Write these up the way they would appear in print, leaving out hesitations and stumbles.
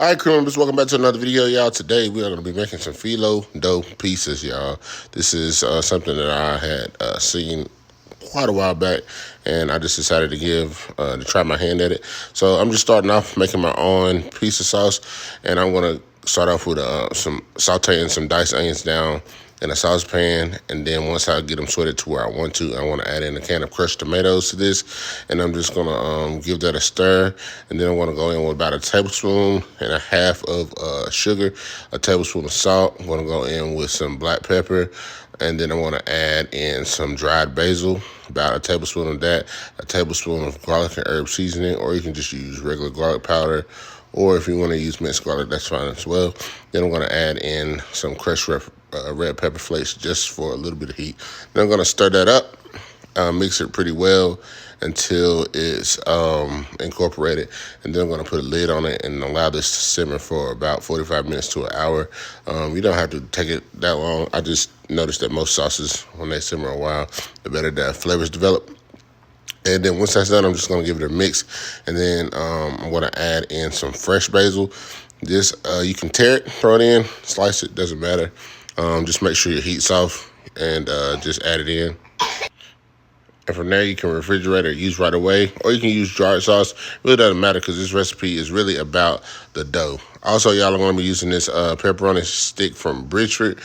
All right, crew members, welcome back to another video, y'all. Today we are going to be making some phyllo dough pieces, y'all. This is something that I had seen quite a while back, and I just decided to try my hand at it. So I'm just starting off making my own piece of sauce, and I'm going to start off with some sauteing some diced onions down in a saucepan, and then once I get them sweated to where I want to add in a can of crushed tomatoes to this, and I'm just gonna give that a stir, and then I'm gonna go in with about a tablespoon and a half of sugar, a tablespoon of salt. I'm gonna go in with some black pepper, and then I'm gonna add in some dried basil, about a tablespoon of that, a tablespoon of garlic and herb seasoning, or you can just use regular garlic powder, or if you want to use minced garlic, that's fine as well. Then I'm going to add in some crushed red pepper flakes just for a little bit of heat. Then I'm going to stir that up, mix it pretty well until it's incorporated. And then I'm going to put a lid on it and allow this to simmer for about 45 minutes to an hour. You don't have to take it that long. I just noticed that most sauces, when they simmer a while, the better that flavors develop. And then once that's done, I'm just going to give it a mix. And then I'm going to add in some fresh basil. This, you can tear it, throw it in, slice it, doesn't matter. Just make sure your heat's off and just add it in. And from there, you can refrigerate or use right away, or you can use jarred sauce. It really doesn't matter because this recipe is really about the dough. Also, y'all are going to be using this pepperoni stick from Bridgeford.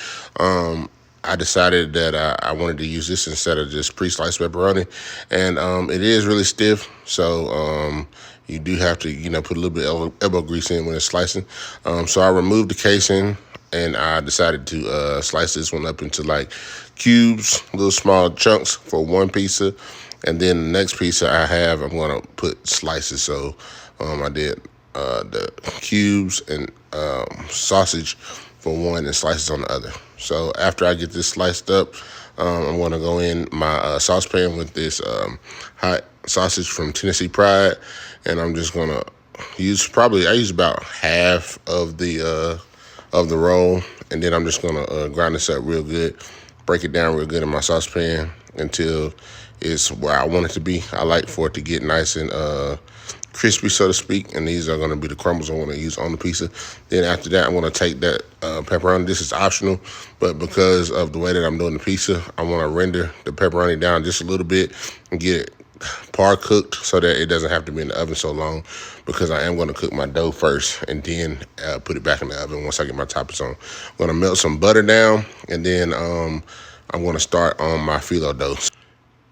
I decided that I wanted to use this instead of just pre-sliced pepperoni, and it is really stiff, so you do have to, put a little bit of elbow grease in when it's slicing. So I removed the casing, and I decided to slice this one up into like cubes, little small chunks for one pizza, and then the next pizza I'm gonna put slices. So I did the cubes and sausage for one and slices on the other. So after I get this sliced up, I'm gonna go in my saucepan with this hot sausage from Tennessee Pride, and I'm just gonna I use about half of the roll, and then I'm just gonna grind this up real good, break it down real good in my saucepan until it's where I want it to be. I like for it to get nice and crispy, so to speak, and these are going to be the crumbles I want to use on the pizza. Then after that, I'm going to take that pepperoni. This is optional, but because of the way that I'm doing the pizza, I want to render the pepperoni down just a little bit and get it par cooked so that it doesn't have to be in the oven so long, because I am going to cook my dough first and then put it back in the oven once I get my toppings on. I'm going to melt some butter down, and then I'm going to start on my phyllo dough.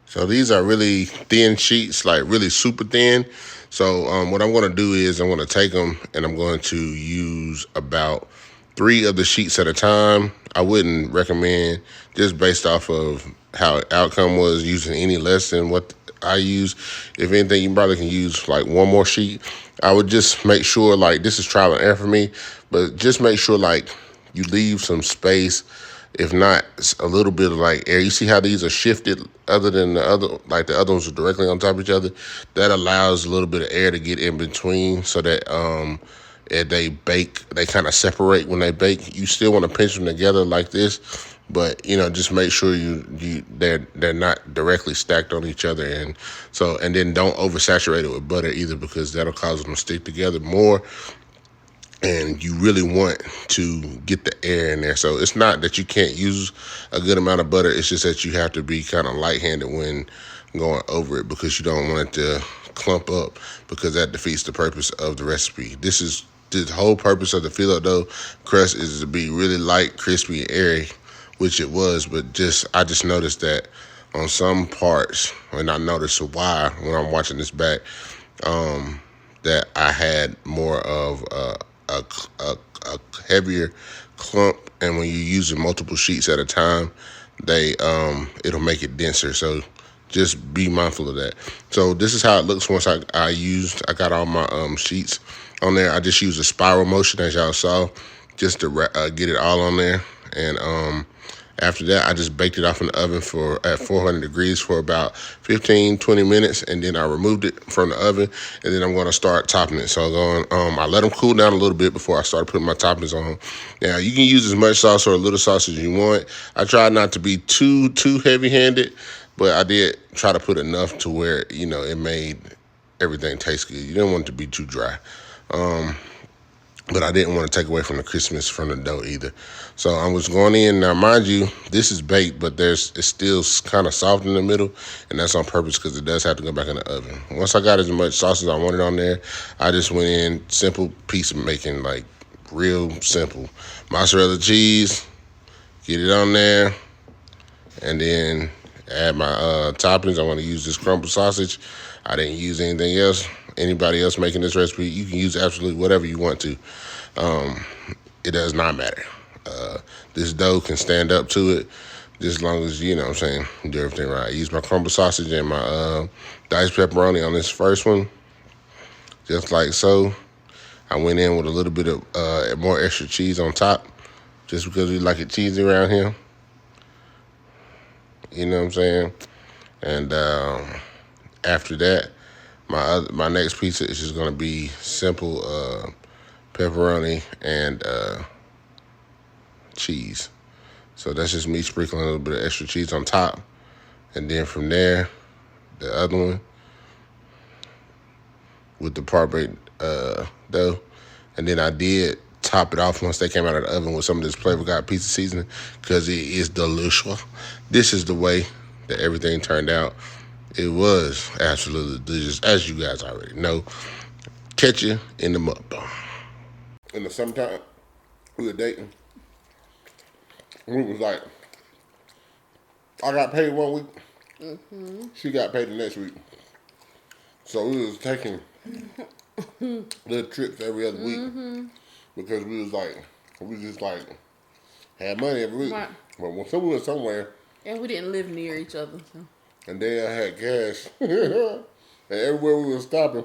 So these are really thin sheets, like really super thin. So what I'm going to do is I'm going to take them and I'm going to use about 3 of the sheets at a time. I wouldn't recommend, just based off of how the outcome was, using any less than what I use. If anything, you probably can use like 1 more sheet. I would just make sure, like, this is trial and error for me, but just make sure like you leave some space. If not, a little bit of like air. You see how these are shifted other than the other, like the other ones are directly on top of each other? That allows a little bit of air to get in between so that if they bake, they kind of separate when they bake. You still want to pinch them together like this, but just make sure they're not directly stacked on each other. And then don't oversaturate it with butter either, because that'll cause them to stick together more. And you really want to get the air in there. So it's not that you can't use a good amount of butter. It's just that you have to be kind of light-handed when going over it, because you don't want it to clump up, because that defeats the purpose of the recipe. The whole purpose of the phyllo dough crust is to be really light, crispy, and airy, which it was. But I just noticed that on some parts, and I noticed why when I'm watching this back, that I had more of a heavier clump, and when you're using multiple sheets at a time, it'll make it denser. So just be mindful of that. So this is how it looks once I got all my sheets on there. I just used a spiral motion, as y'all saw, just to get it all on there. And after that, I just baked it off in the oven at 400 degrees for about 15-20 minutes, and then I removed it from the oven, and then I'm going to start topping it. So I let them cool down a little bit before I start putting my toppings on. Now, you can use as much sauce or a little sauce as you want. I tried not to be too heavy-handed, but I did try to put enough to where, it made everything taste good. You don't want it to be too dry. but I didn't want to take away from the crispness from the dough either. So I was going in. Now, mind you, this is baked, but it's still kind of soft in the middle, and that's on purpose because it does have to go back in the oven. Once I got as much sauce as I wanted on there, I just went in simple piece of making, like real simple. Mozzarella cheese, get it on there, and then add my toppings. I want to use this crumble sausage. I didn't use anything else. Anybody else making this recipe, you can use absolutely whatever you want to. It does not matter. This dough can stand up to it just as long as, you know what I'm saying, do everything right. I used my crumble sausage and my diced pepperoni on this first one, just like so. I went in with a little bit of more extra cheese on top, just because we like it cheesy around here. You know what I'm saying? And after that, my next pizza is just gonna be simple pepperoni and cheese. So that's just me sprinkling a little bit of extra cheese on top, and then from there, the other one with the part-baked dough, and then I did top it off once they came out of the oven with some of this Flavor God pizza seasoning because it is delicious. This is the way that everything turned out. It was absolutely delicious, as you guys already know. Catch you in the mukbang. In the summertime, we were dating. We was like, I got paid 1 week. She got paid the next week. So we was taking little trips every other week because we just had money every week. Right. But when someone was somewhere, And we didn't live near each other. So. and then I had cash, and everywhere we was stopping,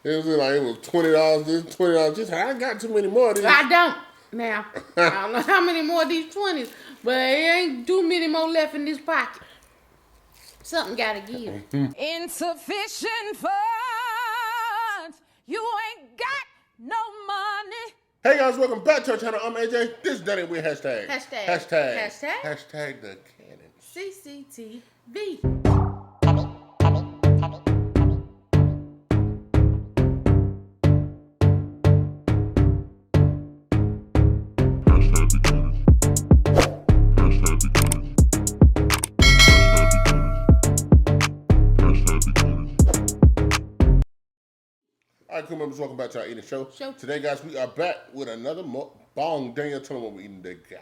it was $20. This $20. Just I got too many more of these. I don't. Now, I don't know how many more of these 20s, but it ain't too many more left in this pocket. Something gotta give. Insufficient funds. You ain't got no money. Hey guys, welcome back to our channel. I'm AJ. This is Danny with hashtag. Hashtag. Hashtag the cannon. CCTV. All right, cool members, welcome back to our eating show. Show. Today, guys, we are back with another mukbang. Daniel, tell them what we're eating today, guy.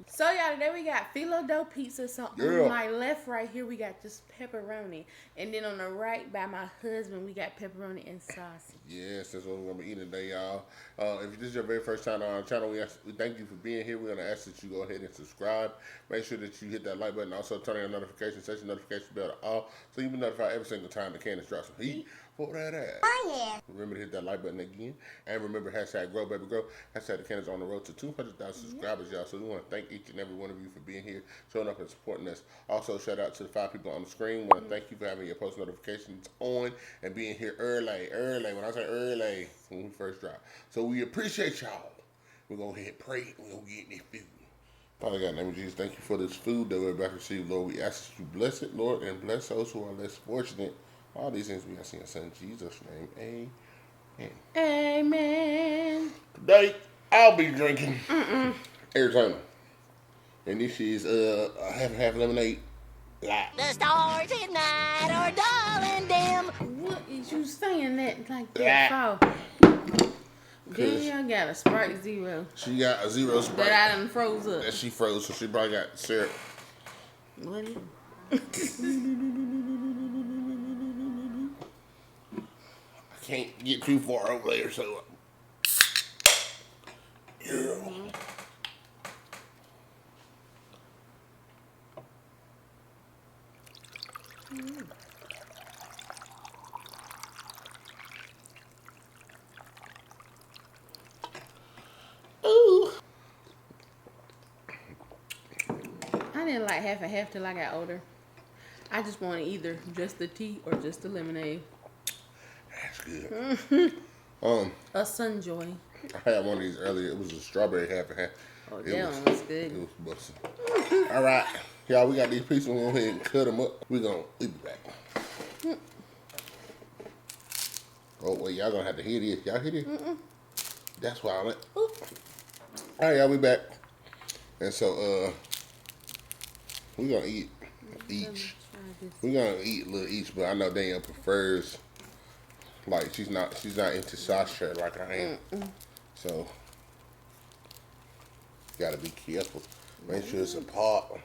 So y'all, today we got phyllo dough pizza. So on my left right here, we got just pepperoni. And then on the right by my husband, we got pepperoni and sausage. Yes, that's what we're going to be eating today, y'all. If this is your very first time on our channel, we thank you for being here. We're going to ask that you go ahead and subscribe. Make sure that you hit that like button. Also, turn on your notifications, set your notification bell to all, so you'll be notified every single time the Candace drops some heat. For that ass. Oh, yeah. Remember to hit that like button again. And remember, hashtag grow, baby, grow. Hashtag the Candace on the road to 200,000 subscribers, y'all. So we want to thank each and every one of you for being here, showing up and supporting us. Also, shout out to the 5 people on the screen. Want to thank you for having your post notifications on and being here early. When I say early, when we first drop. So we appreciate y'all. We're going to hit pray. We're going to get this food. Father God, in the name of Jesus, thank you for this food that we're about to receive, Lord. We ask that you bless it, Lord, and bless those who are less fortunate. All these things we ask in your son Jesus' name. Amen. Amen. Today, I'll be drinking Arizona. And this is a half and half lemonade. Light. The stars at night are dull and dim. What is you saying that like that for? Danielle got a Sprite Zero. She got a zero Sprite. That I done froze up. That she froze, so she probably got syrup. What is Can't get too far over there, so yeah. Ooh. I didn't like half and half till I got older. I just wanted either just the tea or just the lemonade. That's good. A Sunjoy. I had one of these earlier. It was a strawberry half and half. Oh, that one was good. It was busting. All right, y'all, we got these pieces. We're going to go ahead and cut them up. We'll be back. Oh, wait, y'all going to have to hear this. Y'all hear this? That's why I went. All right, y'all, we back. And so, we gonna eat each. We gonna eat a little each, but I know Danielle prefers, like, she's not into sausage like I am. So, gotta be careful. Make sure it's a pot.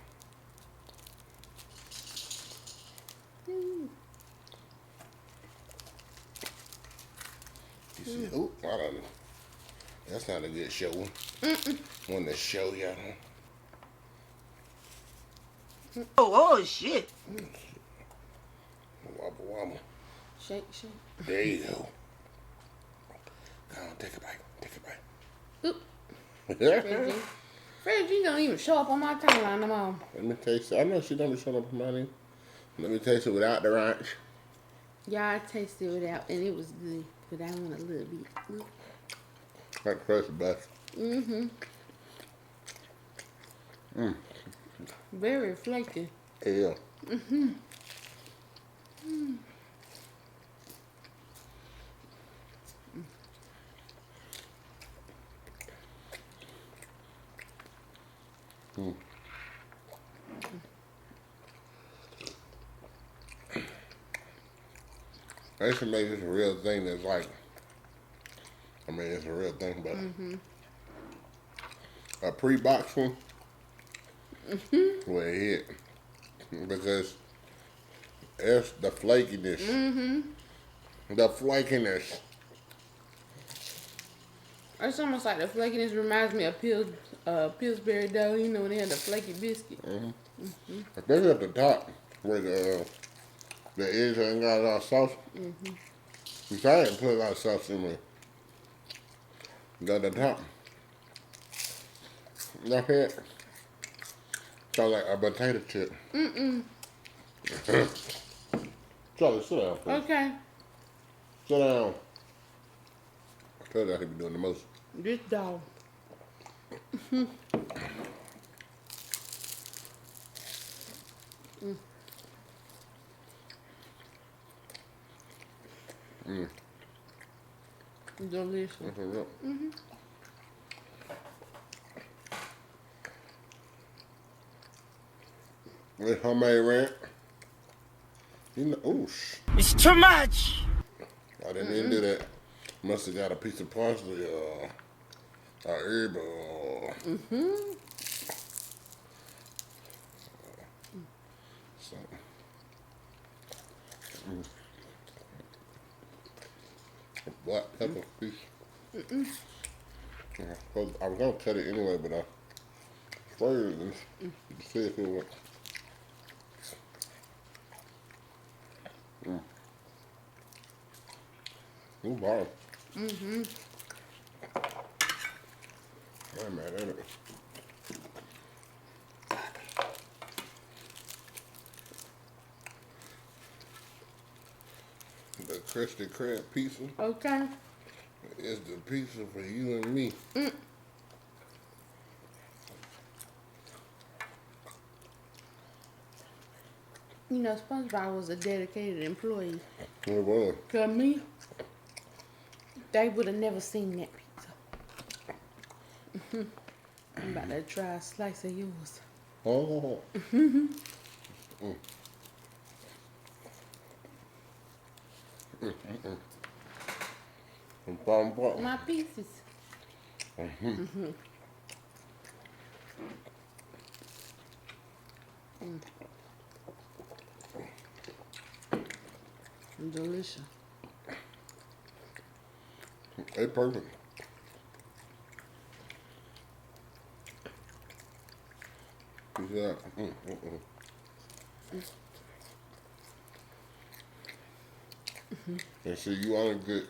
You see, ooh, I don't know. That's not a good show. Want to show y'all. Oh, shit. Wobble, wobble. Shake, shake. There you go. Come on, take a bite. Take a bite. Oop. Reggie don't even show up on my timeline no more. Let me taste it. I know she don't be showing up on mine. Let me taste it without the ranch. Yeah, I tasted it without, and it was good. But I want a little bit. That crust is best. Very flaky. Yeah. They should make this a real thing that's like, I mean, it's a real thing, but a pre-box one, will hit. Because it's the flakiness. The flakiness. It's almost like the flakiness reminds me of Pillsbury dough. You know when they had the flaky biscuit. Especially at the top, where the eggs ain't got a lot of sauce. Which I didn't put a lot of sauce in there. At the top. That's it. Sounds like a potato chip. Charlie, sit down, please. Okay. Sit down. I told you I could be doing the most. This dog. Delicious. That's a real. With homemade ranch. You know, ooh, It's too much. I didn't even do that. Must have got a piece of parsley, a herb, something. A black pepper piece. I was gonna cut it anyway, but I sprayed it and see if it works. Ooh, wow. I'm mad at it. The Krusty Krab pizza Okay. is the pizza for you and me. You know, SpongeBob was a dedicated employee. It was. Cause me, they would have never seen that pizza. I'm about to try a slice of yours. Oh. My pieces. Delicious. They perfect. Yeah. And see, you only get,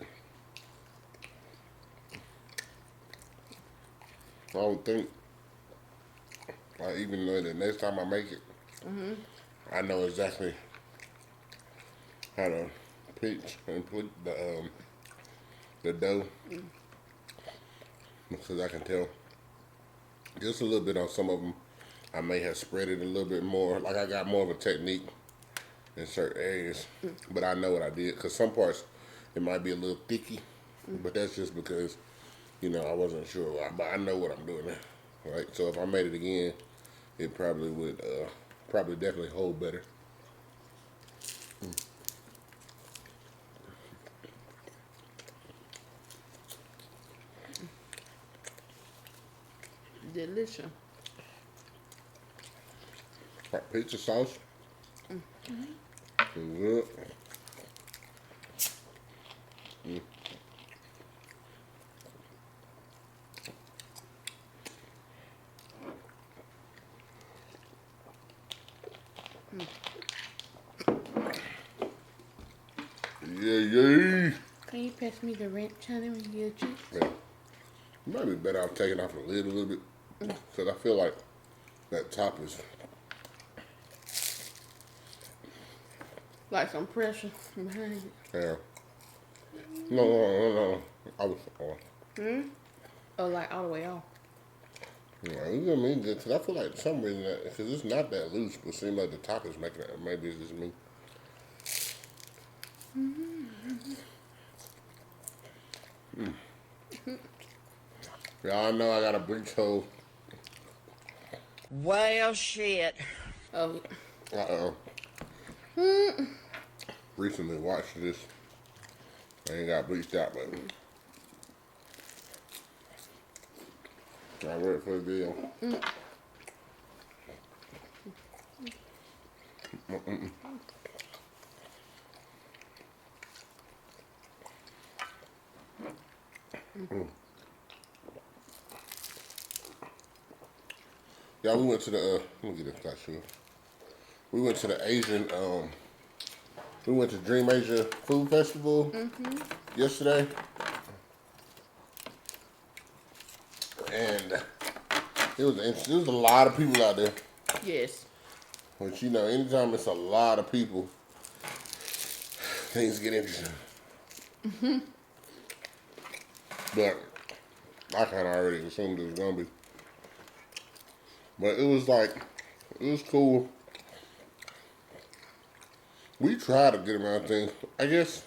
I would think, like, even though the next time I make it, I know exactly how to pitch and put the dough, because I can tell just a little bit on some of them. I may have spread it a little bit more. Like I got more of a technique in certain areas, but I know what I did. Because some parts, it might be a little thicky, but that's just because you know, I wasn't sure why, but I know what I'm doing now. Right? So if I made it again, it probably would, probably definitely hold better. Delicious. Hot pizza sauce. Good. Yeah. Can you pass me the ranch, honey, when you get a chance? Yeah. It might be better off taking off the lid a little bit. Because I feel like that top is... Like some pressure behind it. Yeah. No. I was... Oh, like all the way off. Yeah, you know what I mean? Because I feel like for some reason, because it's not that loose, but it seems like the top is making it. Maybe it's just me. Y'all know I got a bleach hole. Well, shit. Oh, Recently watched this. I ain't got bleached out, but I read for the video. Yeah, we went to the, let me get this glass sugar. We went to the Asian, we went to Dream Asia Food Festival yesterday. And it was interesting. There was a lot of people out there. yes. Which, you know, anytime it's a lot of people, things get interesting. But I kind of already assumed it was going to be. But it was like, it was cool. We tried to get around things. I guess,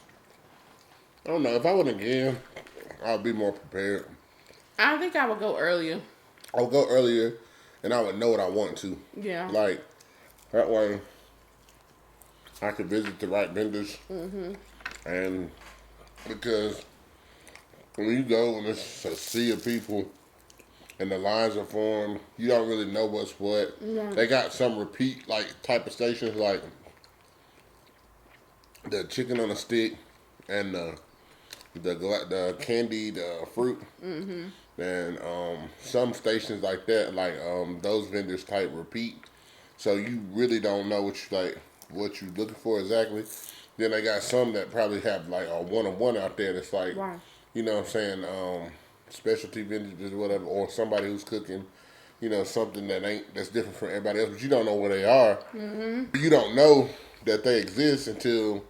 I don't know, if I went again, I would be more prepared. I think I would go earlier. I would go earlier and I would know what I want to. Yeah. Like, that way I could visit the right vendors. And because when you go and it's a sea of people and the lines are formed, you don't really know what's what. They got some repeat like type of stations like the chicken on a stick and the candied fruit. And some stations like that, like those vendors type repeat. So you really don't know what you're looking for exactly. Then they got some that probably have like a one-on-one out there that's like, Right. you know what I'm saying, specialty vendors or whatever, or somebody who's cooking, you know, something that's different from everybody else, but you don't know where they are. You don't know that they exist until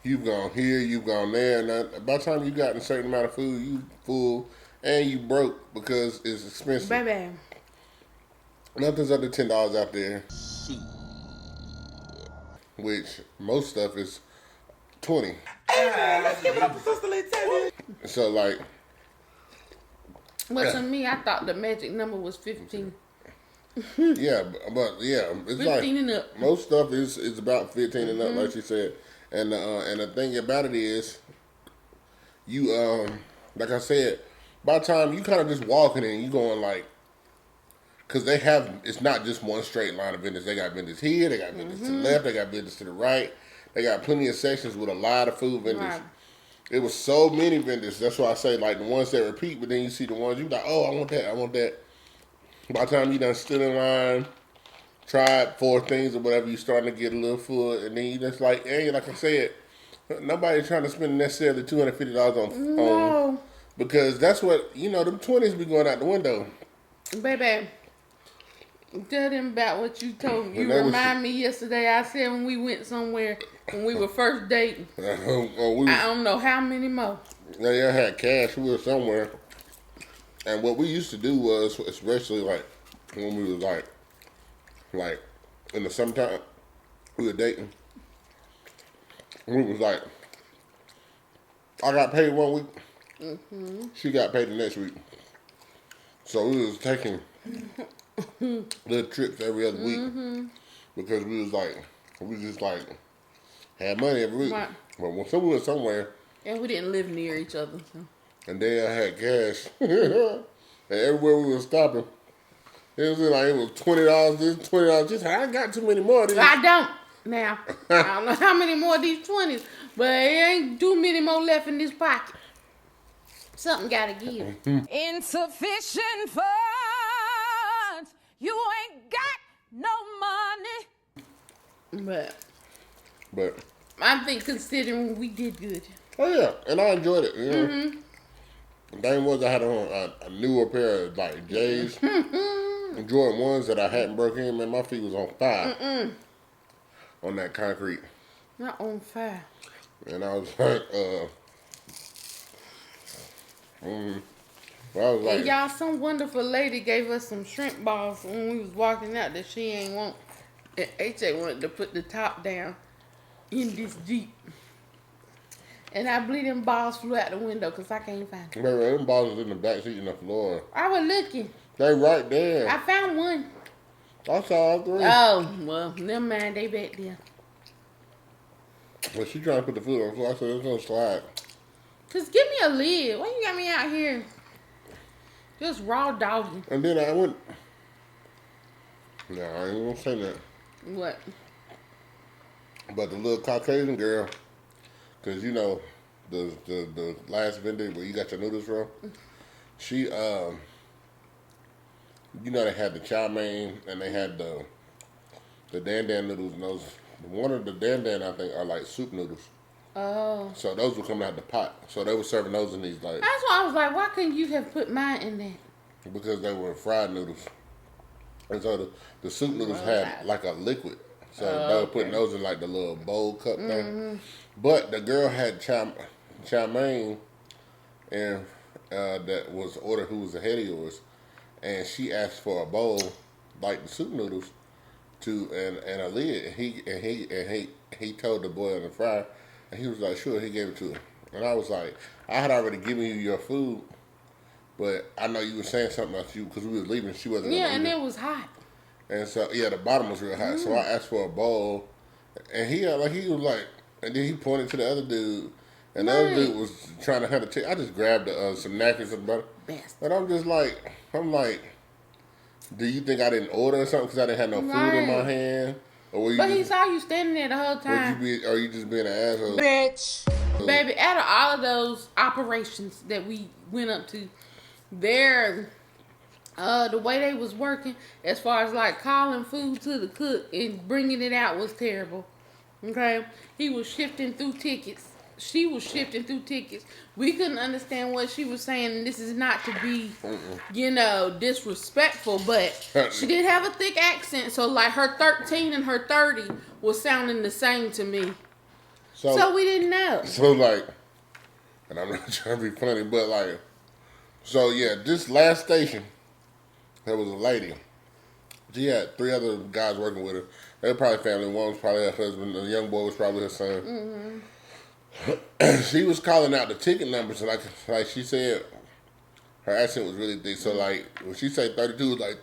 you've gone here, you've gone there, and by the time you got a certain amount of food, you full and you broke because it's expensive. Baby. Nothing's under $10 out there. Which most stuff is 20. Let's give it up for Sister Lieutenant. So like, But to me, I thought the magic number was 15. yeah, but yeah, it's 15 like and up. most stuff is about 15 and up, like she said. And the thing about it is, you like I said, by the time you kind of just walking in, you going like, because it's not just one straight line of vendors. They got vendors here, they got vendors to the left, they got vendors to the right. They got plenty of sections with a lot of food vendors. Right. It was so many vendors. That's why I say like the ones that repeat, but then you see the ones you like, oh, I want that. By the time you done stood in line, tried 4 things or whatever, you starting to get a little full, and then you just like, hey, like I said, nobody's trying to spend necessarily $250 on No. because that's what, you know, them 20s be going out the window. Baby. Tell them about what you told me. You remind me yesterday, I said when we went somewhere, when we were first dating. I don't know how many more. Yeah, I had cash. We were somewhere. And what we used to do was, especially like when we was like in the summertime, we were dating. We was like, I got paid 1 week. She got paid the next week. So we was taking little trips every other week because we just like had money every week. Right. But when someone was somewhere, And we didn't live near each other. So. and then I had cash, and everywhere we was stopping, it was $20. This $20. Just I got too many more of these. I don't now. I don't know how many more of these 20s, but it ain't too many more left in this pocket. Something gotta give. Insufficient funds. You ain't got no money. But I think considering we did good. oh yeah, and I enjoyed it. You know, the thing was I had on a newer pair of like J's, Jordan 1s that I hadn't broke in. Man, my feet was on fire on that concrete, Not on fire. and I was like, well, I was like, And y'all, some wonderful lady gave us some shrimp balls when we was walking out that she ain't want. And HA wanted to put the top down in this Jeep. And I believe them balls flew out the window because I can't find them. baby, them balls was in the back seat in the floor. I was looking. They right there. I found one. I saw all three. Oh, well, never mind. They back there. But she trying to put the foot on the floor. I said, it's gonna slide. Just give me a lid. Why you got me out here? Just raw doggy. And then I went, no, I ain't gonna say that. What? But the little Caucasian girl, because you know, the last vendor where you got your noodles from, she, you know, they had the chow mein and they had the dan dan noodles, and those, one of the dan dan I think are like soup noodles. Oh. So those were coming out the pot. So they were serving those in these like, That's why I was like, why couldn't you have put mine in there? because they were fried noodles. And so the soup noodles had like a liquid. So they were putting those in like the little bowl cup thing. But the girl had chow mein, and that was ordered who was ahead of yours. And she asked for a bowl, like the soup noodles, and a lid. He told the boy on the fryer, and he was like, sure, he gave it to her. And I was like, I had already given you your food, but I know you were saying something about you because we was leaving. She wasn't. Yeah, and it was hot. And so yeah, the bottom was real hot. So I asked for a bowl, and he was like, and then he pointed to the other dude, and the other dude was trying to have a tick. I just grabbed some napkins and butter, and I'm like, do you think I didn't order or something because I didn't have no food in my hand? Or were you But he saw you standing there the whole time. Are you just being an asshole? Bitch. Baby, out of all of those operations that we went up to, the way they was working, as far as like calling food to the cook and bringing it out was terrible. Okay? He was shifting through tickets. She was shifting through tickets. We couldn't understand what she was saying, and this is not to be, disrespectful, but she did have a thick accent, so like her 13 and her 30 was sounding the same to me. So we didn't know. So like, and I'm not trying to be funny, but like, so yeah, this last station, there was a lady. She had 3 other guys working with her. They were probably family. One was probably her husband. The young boy was probably her son. She was calling out the ticket numbers, and like she said, her accent was really thick. So like when she said 32, it was like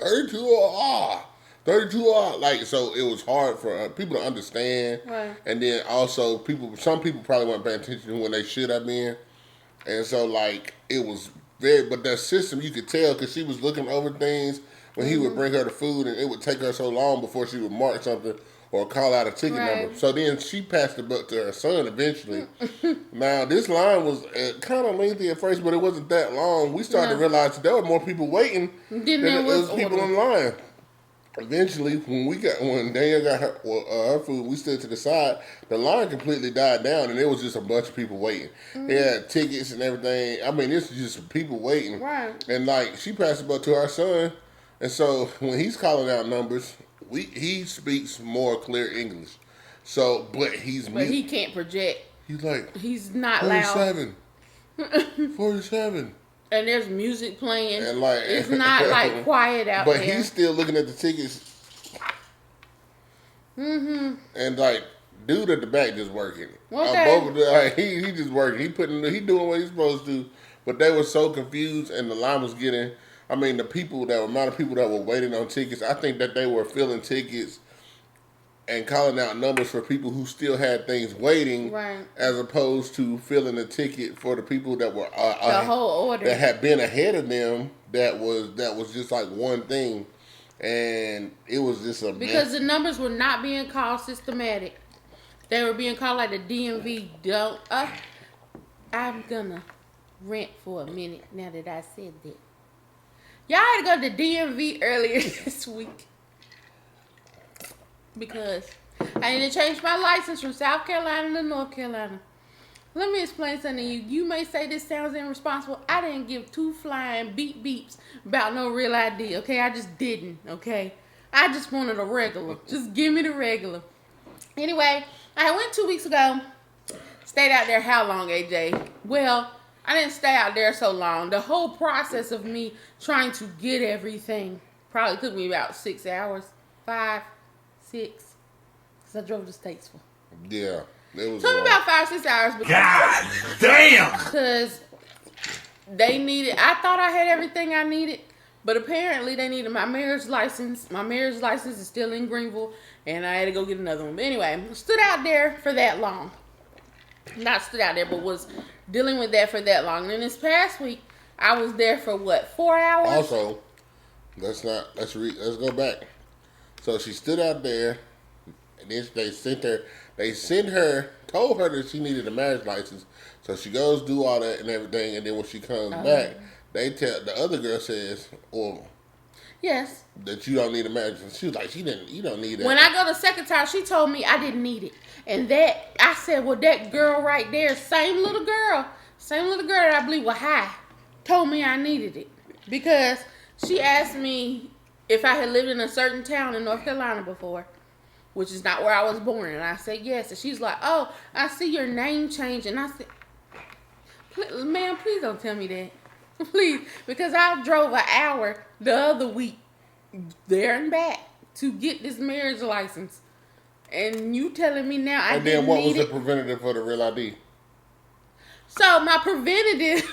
32 like, so it was hard for people to understand. Right. And then also some people probably weren't paying attention when they should have been. And so like it was but that system you could tell because she was looking over things when he would bring her the food, and it would take her so long before she would mark something or call out a ticket number. So then she passed the buck to her son eventually. Now, this line was kind of lengthy at first, but it wasn't that long. We started to realize that there were more people waiting than there was people in line. Eventually, when Danielle got her food, we stood to the side. The line completely died down, and there was just a bunch of people waiting. They had tickets and everything. I mean, it's just people waiting. Right. And like she passed the buck to our son, and so when he's calling out numbers, he speaks more clear English. So, but he can't project. He's like, he's not 47, loud. 47. And there's music playing. And like, it's not like quiet out there. But he's still looking at the tickets. And like, dude at the back just working. Okay. He just working. He doing what he's supposed to. But they were so confused, and the line was getting. I mean, the amount of people that were waiting on tickets. I think that they were filling tickets and calling out numbers for people who still had things waiting, Right. as opposed to filling a ticket for the people that were The whole order. that had been ahead of them. That was just like one thing, and it was just a Because the numbers were not being called systematic. They were being called like the DMV. I'm gonna rant for a minute now that I said that. Y'all had to go to the DMV earlier this week because I need to change my license from South Carolina to North Carolina. Let me explain something to you. You may say this sounds irresponsible. I didn't give two flying beep beeps about no real ID, okay? I just didn't, okay? I just wanted a regular. Just give me the regular. Anyway, I went 2 weeks ago. Stayed out there how long, AJ? Well, I didn't stay out there so long. The whole process of me trying to get everything probably took me about 6 hours. 5, 6. Because I drove to Statesville. Yeah. It was Took me about 5, 6 hours. God damn! Because they needed, I thought I had everything I needed. But apparently they needed my marriage license. My marriage license is still in Greenville. And I had to go get another one. But anyway, stood out there for that long. Not stood out there, but was dealing with that for that long. And then this past week, I was there for what, 4 hours? Also, let's go back. So she stood out there, and then told her that she needed a marriage license. So she goes do all that and everything, and then when she comes back, they tell the other girl says, "Well, yes, that you don't need a marriage." And she was like, "You don't need that." When I go the second time, she told me I didn't need it, and that I said, "Well, that girl right there, same little girl that I believe was high, told me I needed it because she asked me if I had lived in a certain town in North Carolina before." Which is not where I was born. And I said, yes. And she's like, oh, I see your name change. And I said, ma'am, please don't tell me that. Please. Because I drove an hour the other week there and back to get this marriage license. And you telling me now I didn't need it. And then what was the preventative for the real ID? So my preventative,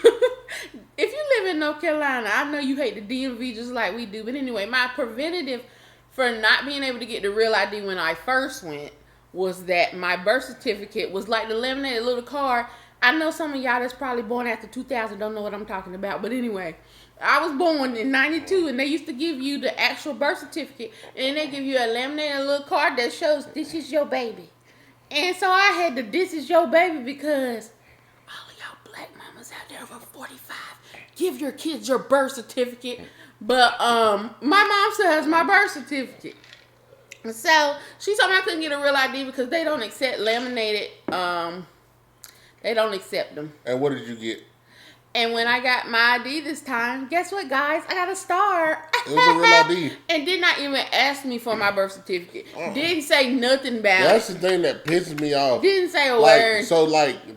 if you live in North Carolina, I know you hate the DMV just like we do. But anyway, my preventative for not being able to get the real ID when I first went was that my birth certificate was like the laminated little card. I know some of y'all that's probably born after 2000 don't know what I'm talking about. But anyway, I was born in 92 and they used to give you the actual birth certificate. And they give you a laminated little card that shows this is your baby. And so I had the this is your baby because all of y'all black mamas out there over 45, give your kids your birth certificate. But my mom still has my birth certificate. So she told me I couldn't get a real ID because they don't accept laminated. They don't accept them. And what did you get? And when I got my ID this time, guess what, guys? I got a star. It was a real ID. And did not even ask me for my birth certificate. Didn't say nothing about it. That's the thing that pisses me off. Didn't say a word. So,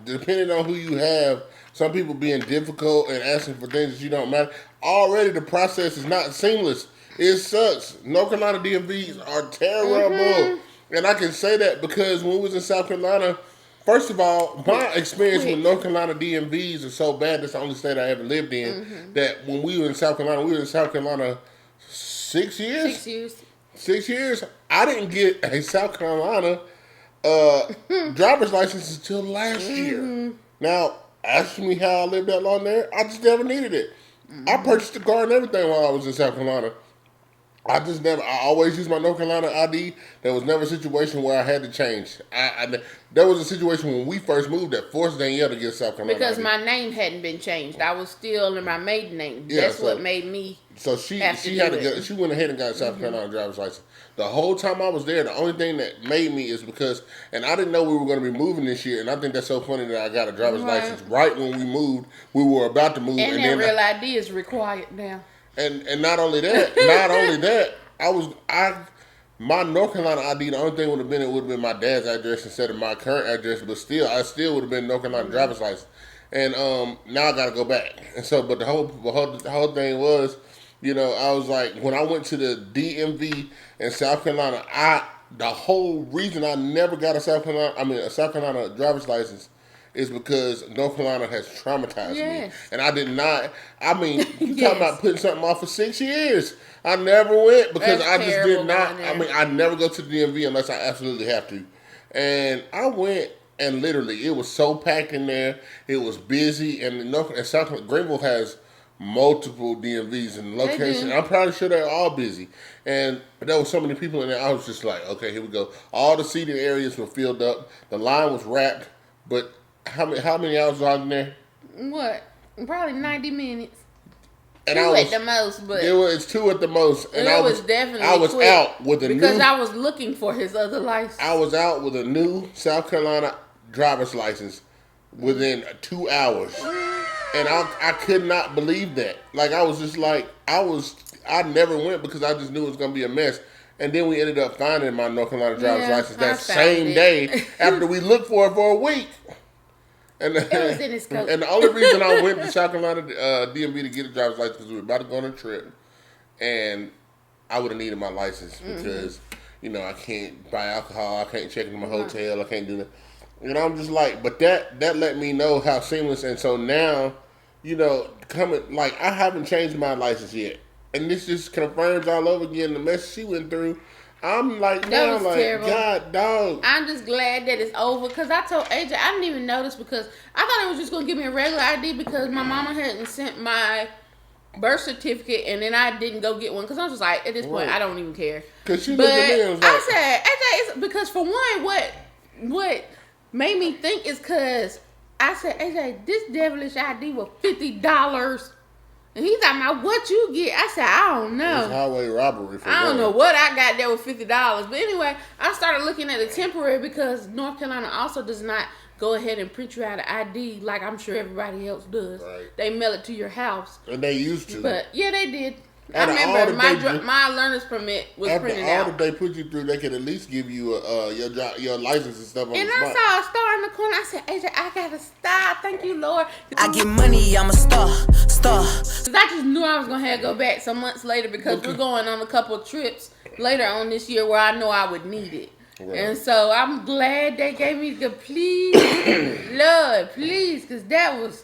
depending on who you have, some people being difficult and asking for things that you don't matter. Already the process is not seamless. It sucks. North Carolina DMVs are terrible. Mm-hmm. And I can say that because when we was in South Carolina, first of all, my experience with North Carolina DMVs is so bad. That's the only state I ever lived in. Mm-hmm. That when we were in South Carolina, 6 years? 6 years. 6 years. I didn't get a South Carolina driver's license until last year. Now, asking me how I lived that long there, I just never needed it. I purchased a car and everything while I was in South Carolina. I always used my North Carolina ID. There was never a situation where I had to change. There was a situation when we first moved that forced Danielle to get South Carolina because ID. my name hadn't been changed. I was still in my maiden name. Yeah, That's what made me. So she went ahead and got a South Carolina driver's license. The whole time I was there, the only thing that made me is because, and I didn't know we were going to be moving this year, and I think that's so funny that I got a driver's license right when we moved. We were about to move, and then real ID is required now. And not only that, my North Carolina ID, the only thing would have been my dad's address instead of my current address, but I still would have been North Carolina driver's license. And now I got to go back. And so, but the whole thing was, I was like, when I went to the DMV in South Carolina, the whole reason I never got a South Carolina driver's license is because North Carolina has traumatized me. Yes. And I did not, I mean, you Yes. talking about putting something off for 6 years. I never went because That's I just terrible did not, going there. I mean, I never go to the DMV unless I absolutely have to. And I went and literally it was so packed in there. It was busy and Greenville has multiple DMVs in the location. do. I'm probably sure they're all busy. And there were so many people in there. I was just like, okay, here we go. All the seating areas were filled up. The line was wrapped. But how many hours was I in there? What? Probably 90 minutes. And Two at the most, but it was 2 at the most. And it was definitely I was quick out with a because new. I was looking for his other license. I was out with a new South Carolina driver's license within 2 hours. And I could not believe that. Like, I was just like, I never went because I just knew it was going to be a mess. And then we ended up finding my North Carolina driver's license that same day after we looked for it for a week. And it was in his coat. And the only reason I went to South Carolina DMV to get a driver's license because we were about to go on a trip. And I would have needed my license because, I can't buy alcohol. I can't check into my hotel. I can't do that. And I'm just like, but that let me know how seamless. And so now, I haven't changed my license yet. And this just confirms all over again the mess she went through. I'm like, now, like, terrible. God, dog. I'm just glad that it's over because I told AJ, I didn't even notice because I thought it was just going to give me a regular ID because my mama hadn't sent my birth certificate and then I didn't go get one because I was just like, at this point, I don't even care. Because she looked at me and was like, I said, AJ, it's because for one, what made me think is because I said, AJ, this devilish ID was $50. And he's talking about what you get. I said, I don't know. It's highway robbery. I don't know what I got there with $50. But anyway, I started looking at the temporary because North Carolina also does not go ahead and print you out an ID like I'm sure everybody else does. Right. They mail it to your house. And they used to. But yeah, they did. I remember my learner's permit was printed out. After all that they put you through, they could at least give you your license and stuff on the spot. And I saw a star in the corner. I said, AJ, I got a star. Thank you, Lord. I get money, I'm a star. Because I just knew I was going to have to go back some months later because we're going on a couple of trips later on this year where I know I would need it. Right. And so I'm glad they gave me the please, Lord, please, because that was...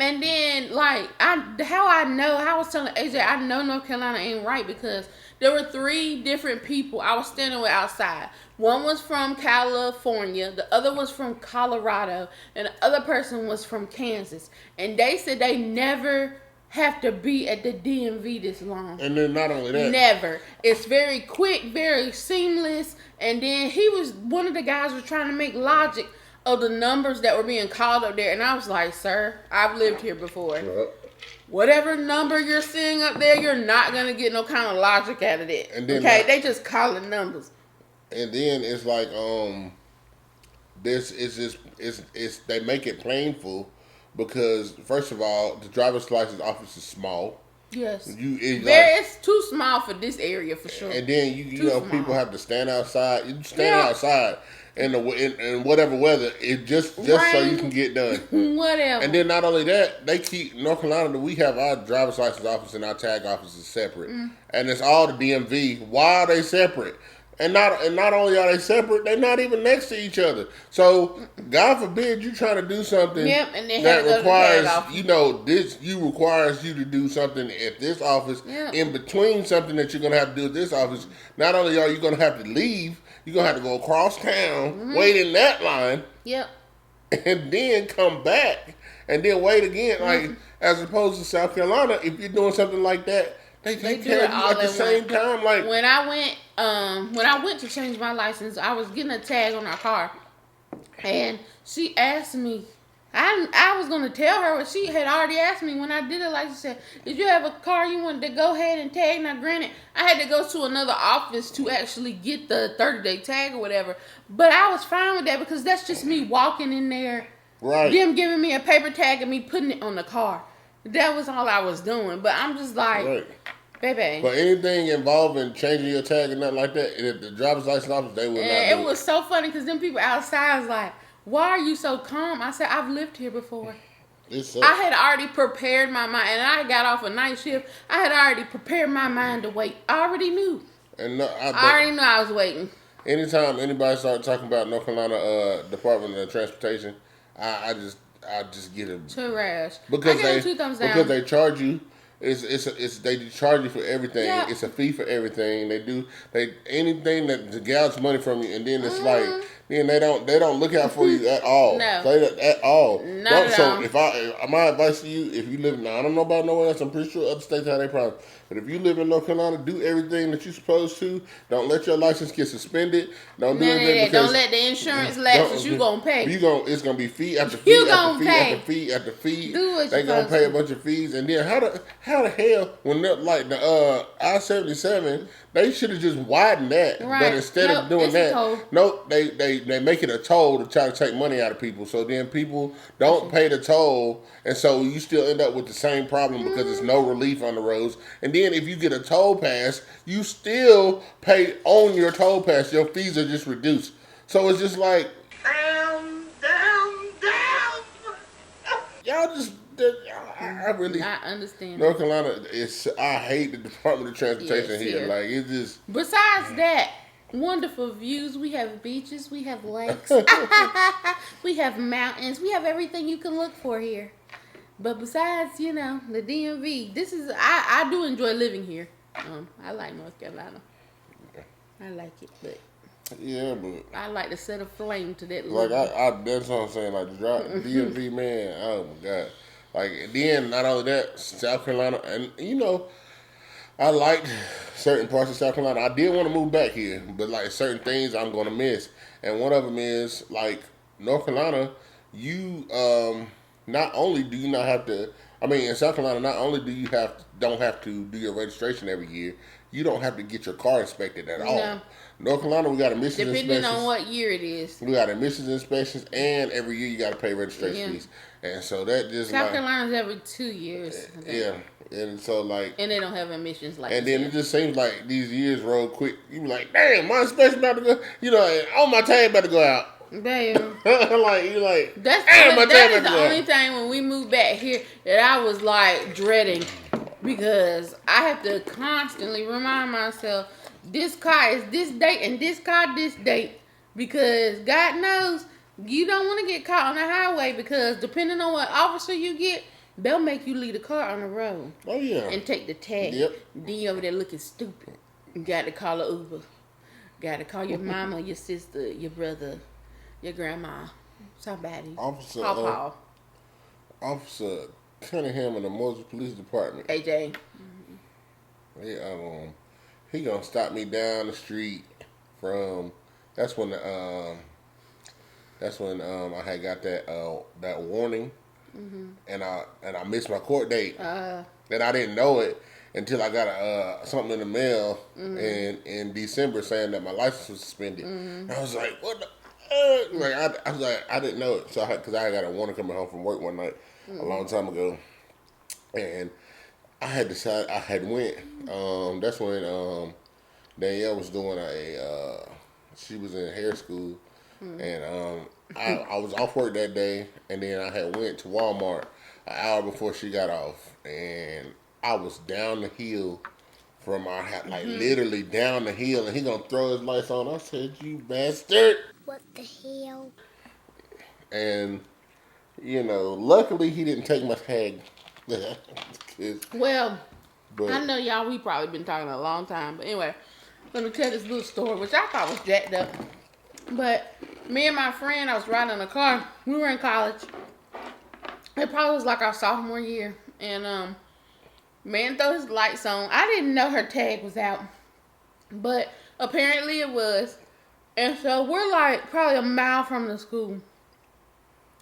And then, I was telling AJ, I know North Carolina ain't right because there were 3 different people I was standing with outside. One was from California, the other was from Colorado, and the other person was from Kansas. And they said they never have to be at the DMV this long. And then not only that. Never. It's very quick, very seamless. And then one of the guys was trying to make logic of the numbers that were being called up there, and I was like, sir, I've lived here before. Whatever number you're seeing up there, you're not gonna get no kind of logic out of it. Okay, they just calling numbers. And then it's like, they make it painful because first of all, the driver's license office is small. Yes, it's too small for this area for sure. And then people have to stand outside. You stand outside. In whatever weather, it just so you can get done. Whatever. And then not only that, they keep North Carolina. We have our driver's license office and our tag offices separate, and it's all the DMV. Why are they separate? And not only are they separate, they're not even next to each other. So God forbid you trying to do something that requires you to do something at this office in between something that you're gonna have to do at this office. Not only are you gonna have to leave. You're going to have to go across town, wait in that line, and then come back, and then wait again. Like, as opposed to South Carolina, if you're doing something like that, they take care of you at the same time. Like, when I went to change my license, I was getting a tag on our car, and she asked me, I was going to tell her what she had already asked me when I did it. Like she said, did you have a car you wanted to go ahead and tag? Now, granted, I had to go to another office to actually get the 30-day tag or whatever. But I was fine with that because that's just me walking in there. Right. Them giving me a paper tag and me putting it on the car. That was all I was doing. But I'm just like, baby. But anything involving changing your tag and nothing like that, if the driver's license office, they would not do it. It was so funny because them people outside was like, why are you so calm? I said, I've lived here before. I had already prepared my mind, and I got off a night shift. I had already prepared my mind to wait. I already knew. And I already knew I was waiting. Anytime anybody started talking about North Carolina Department of Transportation, I just get it Trash. because I give them 2 thumbs down. because they charge you. They charge you for everything. Yeah. It's a fee for everything. They anything that gouge money from you, and then it's like then they don't look out for you at all. No. At all. Not at all. So my advice to you, if you live now, I don't know about nowhere else. I'm pretty sure other states have their problems. But if you live in North Carolina, do everything that you're supposed to. Don't let your license get suspended. Don't do anything because don't let the insurance lapse that you gonna pay. It's gonna be fee after fee You after gonna fee pay. after fee after fee. Do what They you gonna pay a supposed bunch of fees, and then how the hell when they're like the I-77, they should have just widened that. Right. But instead of doing it's a toll. they make it a toll to try to take money out of people. So then people don't pay the toll, and so you still end up with the same problem because there's no relief on the roads. And then if you get a toll pass, you still pay on your toll pass. Your fees are just reduced. So it's just like Damn. y'all just. I really. I understand. North Carolina I hate the Department of Transportation Yes, here. yeah. Like it's just. Besides that, wonderful views. We have beaches. We have lakes. We have mountains. We have everything you can look for here. But besides, the DMV, I do enjoy living here. I like North Carolina. I like it, but Yeah, but I like to set a flame to that. like little- that's what I'm saying. Like DMV, man. Oh my god. Like then not only that, South Carolina, and I liked certain parts of South Carolina. I did want to move back here, but like certain things I'm gonna miss, and one of them is like North Carolina. You not only do you not have to. I mean, in South Carolina, not only do you don't have to do your registration every year, you don't have to get your car inspected at all. No. North Carolina, we got emissions Depending inspections. on what year it is. We got emissions inspections, and every year you got to pay registration Yeah. fees. And so that just South like, Carolina's every 2 years. I think. yeah. And so like, And they don't have emissions like and this then here. it just seems like these years roll quick. You be like, damn, my inspection about to go. And my tag about to go out. Damn. Like you like, That damn, my is tag about the to go only out. thing when we moved back here that I was like dreading, because I have to constantly remind myself this car is this date and this car this date, because God knows you don't want to get caught on the highway, because depending on what officer you get, they'll make you leave the car on the road Oh yeah. and take the tag. Yep. Then you over there looking stupid. You got to call an Uber. Got to call your mama, your sister, your brother, your grandma, somebody. Officer, Paw. Officer Cunningham in the Moses Police Department. AJ. He gonna stop me down the street from. That's when I had got that warning, and I missed my court date, and I didn't know it until I got something in the mail in December saying that my license was suspended. And I was like, what the. I was like, I didn't know it, so because I got a warning coming home from work one night a long time ago, and I had decided I had went. That's when Danielle was doing she was in hair school, and I was off work that day, and then I had went to Walmart an hour before she got off, and I was down the hill from our house, like literally down the hill, and he gonna throw his lights on. I said, "You bastard!" What the hell? And luckily he didn't take my tag. Well, But I know y'all, we probably been talking a long time, but anyway, let me tell this little story, which I thought was jacked up. But me and my friend, I was riding in a car. We were in college. It probably was like our sophomore year, and man threw his lights on. I didn't know her tag was out, but apparently it was. And so we're like probably a mile from the school.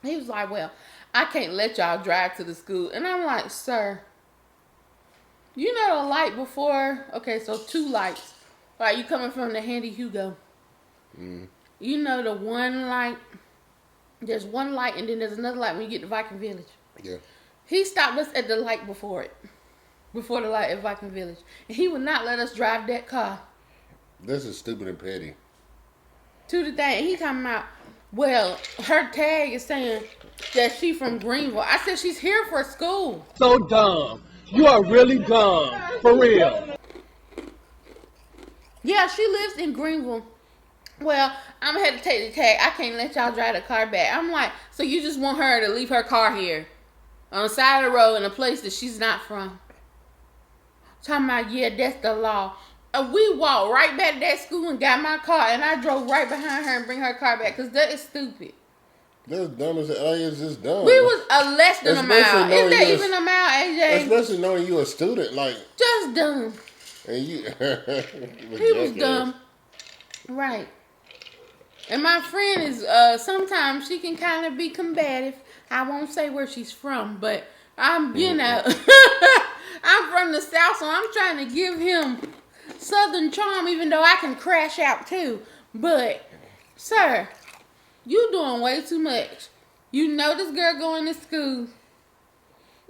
He was like, well, I can't let y'all drive to the school. And I'm like, sir, you know the light before? Okay, so 2 lights. Like you coming from the Handy Hugo. You know the one light. There's one light and then there's another light when you get to Viking Village. yeah, He stopped us at the light before it. Before the light at Viking Village. And he would not let us drive that car this is stupid and petty. to the thing. He talking about, well, her tag is saying that she from Greenville. I said she's here for school. So dumb. You are really dumb. For real. Yeah, she lives in Greenville. Well, I'm gonna have to take the tag. I can't let y'all drive the car back. I'm like, so you just want her to leave her car here on the side of the road in a place that she's not from? Talking about, yeah, that's the law. We walked right back to that school and got my car, and I drove right behind her and bring her car back because that is stupid. That's dumb as it's just dumb. We was less than a mile. Is that even a mile, AJ? Especially knowing you a student, like. Just dumb. And you. He was dumb. Right. And my friend is, sometimes she can kind of be combative. I won't say where she's from, but I'm, you know, I'm from the South, so I'm trying to give him Southern charm, even though I can crash out too. But, sir, you doing way too much. You know this girl going to school.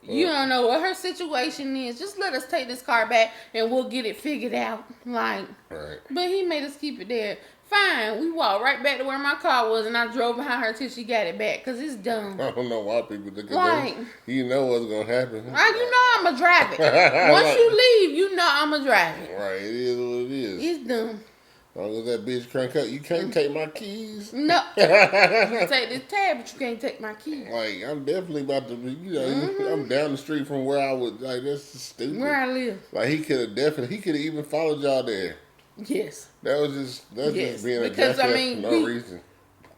You don't know what her situation is. Just let us take this car back and we'll get it figured out. Like, right. But he made us keep it there. Fine, we walked right back to where my car was, and I drove behind her till she got it back, because it's dumb. I don't know why people think like, you know what's going to happen. You know I'm going to drive it. Once you leave, you know I'm going to drive it. Right, it is what it is. It's dumb. As long as that bitch crank up, you can't take my keys. No. You can take this tab, but you can't take my keys. Like, I'm definitely about to be, you know, I'm down the street from where I would, like, that's just stupid. Where I live. Like, he could have even followed y'all there. Yes. That's just being a because, for no reason.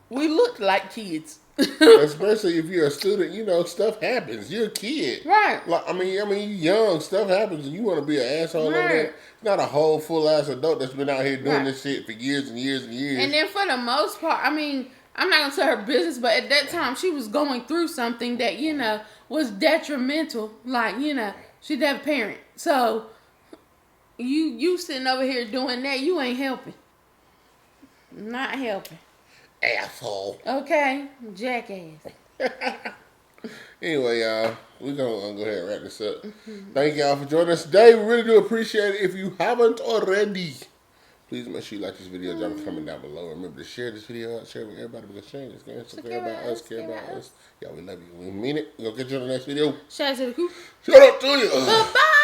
We look like kids. Especially if you're a student, you know, stuff happens. You're a kid. Right. Like, I mean, you young, stuff happens, and you want to be an asshole over there. Not a whole full-ass adult that's been out here doing this shit for years and years and years. And then for the most part, I mean, I'm not going to tell her business, but at that time, she was going through something that, you know, was detrimental. Like, you know, she didn't have a parent. So, you sitting over here doing that, you ain't helping. Not helping. Asshole. Okay, jackass. Anyway, y'all, we're going to go ahead and wrap this up. Thank y'all for joining us today. We really do appreciate it. If you haven't already, please make sure you like this video, drop a comment down below. Remember to share this video out, share it with everybody, because sharing is going to care about us, care about us. Y'all, we love you. We mean it. We're going to get you on the next video. Shout out to the coop. Shout out to you. Bye-bye.